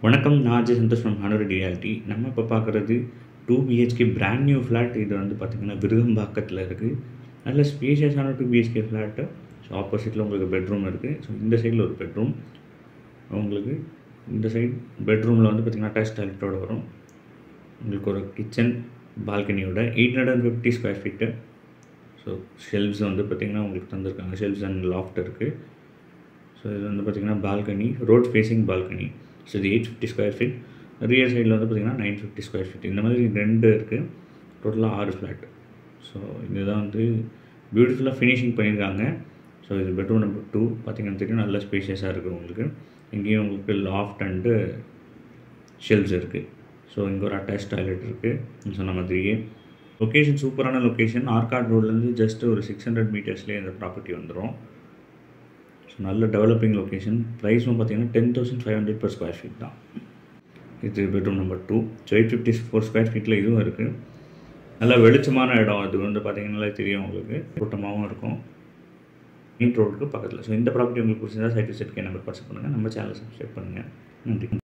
வணக்கம், நான் Ajay Santhosh from Hanur reality. நம்ம இப்போ பார்க்குறது 2 BHK பிராண்ட் நியூ ஃப்ளாட். இது வந்து பார்த்திங்கன்னா விருகம்பாக்கத்தில் இருக்குது. நல்ல ஸ்பேஷியஸான 2 BHK ஃப்ளாட்டு. ஸோ ஆப்போசிட்டில் உங்களுக்கு பெட்ரூம் இருக்குது. ஸோ இந்த சைடில் ஒரு பெட்ரூம், உங்களுக்கு இந்த சைட் பெட்ரூமில் வந்து பார்த்திங்கன்னா அட்டாச் டாய்லெட்டோடு வரும். உங்களுக்கு ஒரு கிச்சன் பால்கனியோட 850 ஸ்கொயர் ஃபீட்டு. ஸோ ஷெல்ஃப்ஸ் வந்து பார்த்திங்கன்னா உங்களுக்கு தந்திருக்காங்க. ஷெல்ஃப்ஸ் அண்ட் லாஃப்ட் இருக்குது. ஸோ இது வந்து பார்த்திங்கன்னா balcony, road facing balcony. So இது 850 ஸ்கொயர் ஃபீட். ரியர் சைடில் வந்து பார்த்திங்கன்னா 950 ஸ்கொயர் ஃபீட். இந்த மாதிரி 2 இருக்குது. டோட்டலாக 6 ஃப்ளாட். ஸோ இதுதான் வந்து பியூட்டிஃபுல்லாக ஃபினிஷிங் பண்ணியிருக்காங்க. ஸோ இது பெட்ரூம் நம்பர் 2 பார்த்திங்கன்னா தெரியும், நல்ல ஸ்பேஷியஸாக இருக்குது உங்களுக்கு. இங்கேயும் உங்களுக்கு லாஃப்ட் அண்டு ஷெல்ஃப்ஸ் இருக்குது. ஸோ இங்கே ஒரு அட்டாச் டாய்லெட் இருக்குது சொன்ன மாதிரியே. லொக்கேஷன் சூப்பரான லொக்கேஷன். ஆர்காட் ரோட்லேருந்து ஜஸ்ட் ஒரு 600 மீட்டர்ஸ்லேயே இந்த ப்ராப்பர்ட்டி வந்துடும். ஸோ நல்ல டெவலப்பிங் லொக்கேஷன். ப்ரைஸும் பார்த்திங்கன்னா 10,500 per ஸ்கொயர் ஃபீட் தான். இது பெட்ரூம் நம்பர் 2. ஸோ 854 ஸ்கொயர் ஃபீட்டில் இதுவும் இருக்குது. நல்ல வெளிச்சமான இடம். அது வந்து பார்த்திங்கன்னா தெரியும் உங்களுக்கு, கூட்டமாகவும் இருக்கும். மெயின் ரோடுக்கு பக்கத்தில். ஸோ இந்த ப்ராப்பர்ட்டி உங்களுக்கு பிடிச்சிருந்தா சைட் விசிட்க்கு நம்பர் வாட்ஸ்அப் பண்ணுங்கள். நம்ம சேனலை சப்ஸ்கிரைப் பண்ணுங்கள். நன்றி.